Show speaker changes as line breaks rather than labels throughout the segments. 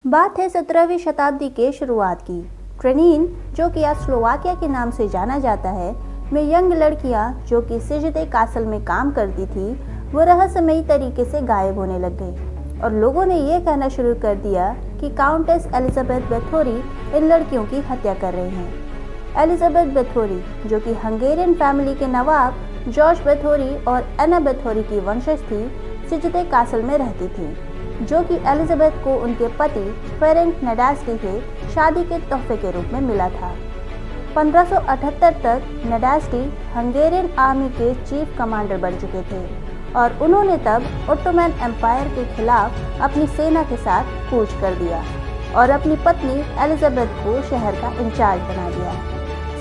बात है 17वीं शताब्दी के शुरुआत की। ट्रेनीन, जो कि आज स्लोवाकिया के नाम से जाना जाता है, में यंग लड़कियां जो कि सिजते कासल में काम करती थी, वो रहस्यमयी तरीके से गायब होने लग गई और लोगों ने ये कहना शुरू कर दिया कि काउंटेस एलिजाबेथ बैथोरी इन लड़कियों की हत्या कर रही हैं। एलिजाबेथ बैथोरी, जो कि हंगेरियन फैमिली के नवाब जॉर्ज बैथोरी और एना बैथोरी की वंशज थी, सिजते कासल में रहती थी, जो कि एलिजाबेथ को उनके पति फेरेंक नडास्टी के शादी के तोहफे के रूप में मिला था। 1578 तक नडास्टी हंगेरियन आर्मी के चीफ कमांडर बन चुके थे और उन्होंने तब ओटोमन एम्पायर के खिलाफ अपनी सेना के साथ कूच कर दिया और अपनी पत्नी एलिजाबेथ को शहर का इंचार्ज बना दिया।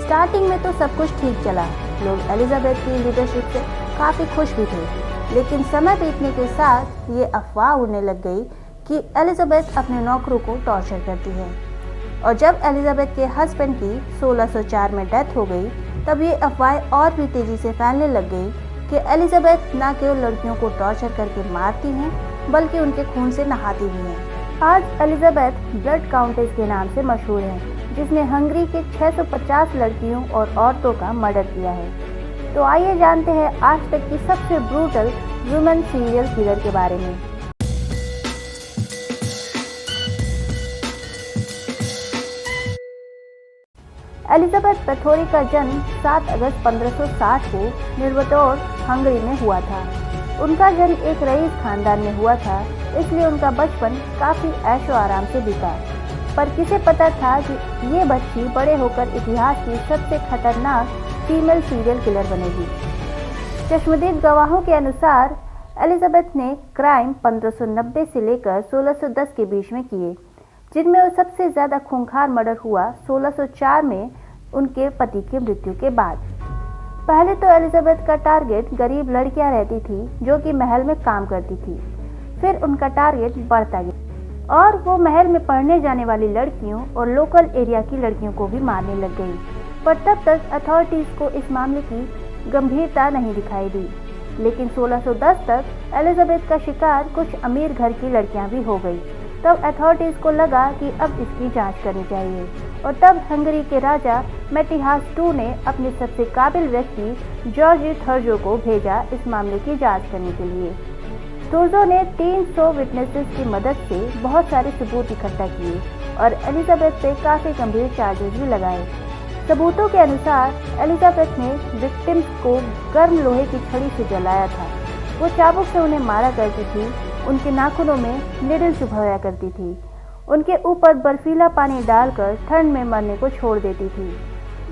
स्टार्टिंग में तो सब कुछ ठीक चला, लोग एलिजाबेथ की लीडरशिप से काफ़ी खुश भी थे, लेकिन समय बीतने के साथ ये अफवाह उड़ने लग गई कि एलिजाबेथ अपने नौकरों को टॉर्चर करती है। और जब एलिजाबेथ के हस्बैंड की 1604 में डेथ हो गई, तब ये अफवाहें और भी तेजी से फैलने लग गई कि एलिजाबेथ न केवल लड़कियों को टॉर्चर करके मारती हैं, बल्कि उनके खून से नहाती भी हैं। आज एलिजाबेथ ब्लड काउंटेस के नाम से मशहूर है, जिसने हंगरी के 650 लड़कियों और औरतों का मर्डर किया है। तो आइए जानते हैं आज तक की सबसे ब्रूटल वुमेन सीरियल किलर के बारे में। एलिजाबेथ बैथोरी का जन्म 7 अगस्त 1560 को निर्वतोर, हंगरी में हुआ था। उनका जन्म एक रईस खानदान में हुआ था, इसलिए उनका बचपन काफ़ी ऐशो आराम से बीता। पर किसे पता था कि ये बच्ची बड़े होकर इतिहास की सबसे खतरनाक फीमेल सीरियल किलर बनेगी। चश्मदीद गवाहों के अनुसार एलिजाबेथ ने क्राइम 1590 से लेकर 1610 के बीच में किए, जिनमें वो सबसे ज़्यादा खूंखार मर्डर हुआ 1604 में उनके पति की मृत्यु के बाद। पहले तो एलिजाबेथ का टारगेट गरीब लड़कियां रहती थी जो कि महल में काम करती थी। फिर उनका टारगेट बढ़ता गया और वो महल में पढ़ने जाने वाली लड़कियों और लोकल एरिया की लड़कियों को भी मारने लग गई। पर तब तक अथॉरिटीज़ को इस मामले की गंभीरता नहीं दिखाई दी। लेकिन 1610 तक एलिजाबेथ का शिकार कुछ अमीर घर की लड़कियां भी हो गई। तब अथॉरिटीज़ को लगा कि अब इसकी जांच करनी चाहिए और तब हंगरी के राजा मैटिहास II ने अपने सबसे काबिल व्यक्ति जॉर्ज थर्जो को भेजा इस मामले की जांच करने के लिए। थर्जो ने 300 विटनेसेस की मदद से बहुत सारे सबूत इकट्ठा किए और एलिजाबेथ पे काफ़ी गंभीर चार्जेस भी लगाए। सबूतों के अनुसार एलिजाबेथ ने विक्टिम्स को गर्म लोहे की छड़ी से जलाया था। वो चाबुक से उन्हें मारा करती थी, उनके नाखूनों में निडल चुभाया करती थी, उनके ऊपर बर्फीला पानी डालकर ठंड में मरने को छोड़ देती थी।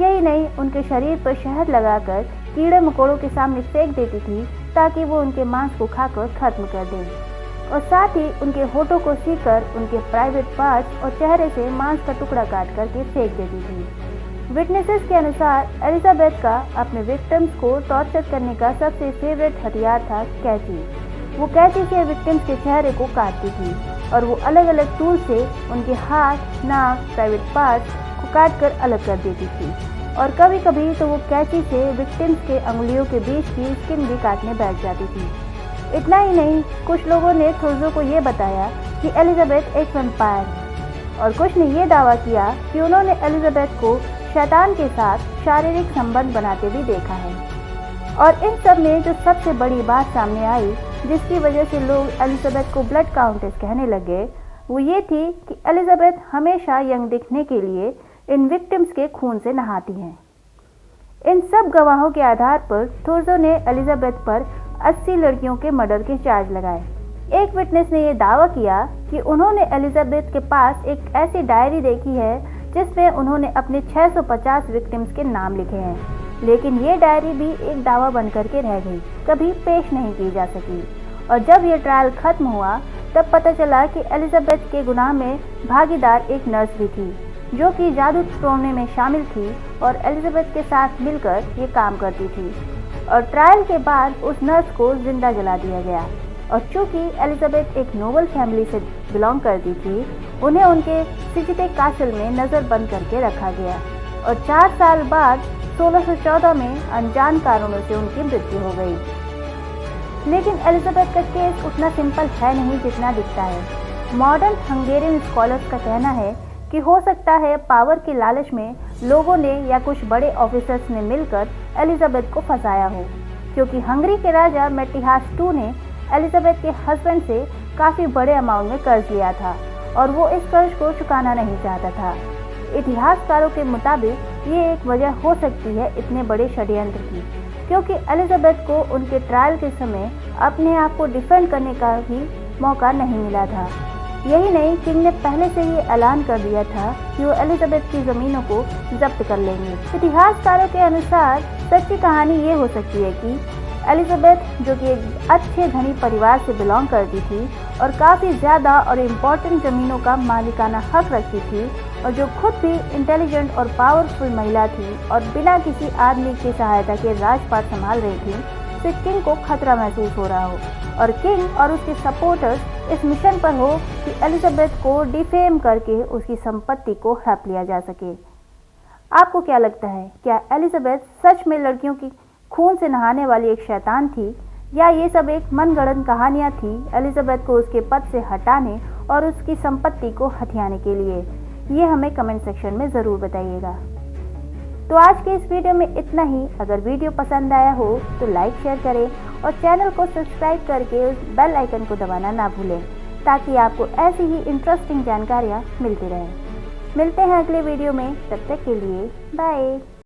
यही नहीं, उनके शरीर पर शहद लगाकर कीड़े मकोड़ों के सामने फेंक देती थी ताकि वो उनके मांस को खाकर खत्म कर दें और साथ ही उनके होठों को सीकर उनके प्राइवेट पार्ट्स और चेहरे से मांस का टुकड़ा काट करके फेंक देती थी। विटनेसेस के अनुसार एलिजाबेथ का अपने विक्टिम्स को टॉर्चर करने का सबसे फेवरेट हथियार था कैंची। वो कैंची से विक्टिम्स के चेहरे को काटती थी और वो अलग अलग टूल से उनके हाथ, नाक, प्राइवेट पार्ट्स को काट कर अलग कर देती थी और कभी कभी तो वो कैंची से विक्टिम्स के अंगुलियों के बीच की स्किन भी काटने बैठ जाती थी। इतना ही नहीं, कुछ लोगों ने थर्जो को ये बताया कि एलिजाबेथ एक वैम्पायर है और कुछ ने ये दावा किया कि उन्होंने एलिजाबेथ को शैतान के साथ शारीरिक संबंध बनाते भी देखा है। और इन सब में जो सबसे बड़ी बात सामने आई, जिसकी वजह से लोग एलिजाबेथ को ब्लड काउंटेस कहने लगे, वो ये थी कि एलिजाबेथ हमेशा यंग दिखने के लिए इन विक्टिम्स के खून से नहाती हैं। इन सब गवाहों के आधार पर थर्जो ने एलिजाबेथ पर 80 लड़कियों के मर्डर के चार्ज लगाए। एक विटनेस ने यह दावा किया कि उन्होंने एलिजाबेथ के पास एक ऐसी डायरी देखी है जिसमें उन्होंने अपने 650 विक्टिम्स के नाम लिखे हैं, लेकिन ये डायरी भी एक दावा बन करके रह गई, कभी पेश नहीं की जा सकी। और जब ये ट्रायल खत्म हुआ तब पता चला कि एलिजाबेथ के गुनाह में भागीदार एक नर्स भी थी, जो कि जादू टोड़ने में शामिल थी और एलिजाबेथ के साथ मिलकर ये काम करती थी। और ट्रायल के बाद उस नर्स को जिंदा जला दिया गया और चूंकि एलिजाबेथ एक नोबल फैमिली से बिलोंग करती थी, उन्हें उनके सिजते कासल में नज़रबंद करके रखा गया और 4 साल बाद 1614 में अनजान कारणों से उनकी मृत्यु हो गई। लेकिन एलिजाबेथ का केस उतना सिंपल है नहीं जितना दिखता है। मॉडर्न हंगेरियन स्कॉलर्स का कहना है कि हो सकता है पावर के लालच में लोगों ने या कुछ बड़े ऑफिसर्स ने मिलकर एलिजाबेथ को फंसाया हो, क्योंकि हंगरी के राजा मैटिहास II ने एलिजाबेथ के हस्बैंड से काफ़ी बड़े अमाउंट में कर्ज लिया था और वो इस कर्ज को चुकाना नहीं चाहता था। इतिहासकारों के मुताबिक ये एक वजह हो सकती है इतने बड़े षड्यंत्र की, क्योंकि एलिजाबेथ को उनके ट्रायल के समय अपने आप को डिफेंड करने का भी मौका नहीं मिला था। यही नहीं, किंग ने पहले से ही ऐलान कर दिया था कि वो एलिजाबेथ की ज़मीनों को जब्त कर लेंगे। इतिहासकारों के अनुसार सच्ची कहानी ये हो सकती है कि एलिजाबेथ, जो कि एक अच्छे धनी परिवार से बिलोंग करती थी और काफ़ी ज़्यादा और इम्पोर्टेंट ज़मीनों का मालिकाना हक रखती थी, और जो खुद भी इंटेलिजेंट और पावरफुल महिला थी और बिना किसी आदमी की सहायता के राजपाट संभाल रही थी, से किंग को खतरा महसूस हो रहा हो और किंग और उसके सपोर्टर्स इस मिशन पर हो कि एलिजाबेथ को डिफेम करके उसकी संपत्ति को हड़प लिया जा सके। आपको क्या लगता है, क्या एलिजाबेथ सच में लड़कियों की खून से नहाने वाली एक शैतान थी, या ये सब एक मनगढ़ंत कहानियाँ थी एलिजाबेथ को उसके पद से हटाने और उसकी संपत्ति को हथियाने के लिए? ये हमें कमेंट सेक्शन में ज़रूर बताइएगा। तो आज के इस वीडियो में इतना ही। अगर वीडियो पसंद आया हो तो लाइक शेयर करें और चैनल को सब्सक्राइब करके उस बेल आइकन को दबाना ना भूलें, ताकि आपको ऐसी ही इंटरेस्टिंग जानकारियाँ मिलती रहें। मिलते हैं अगले वीडियो में, तब तक के लिए बाय।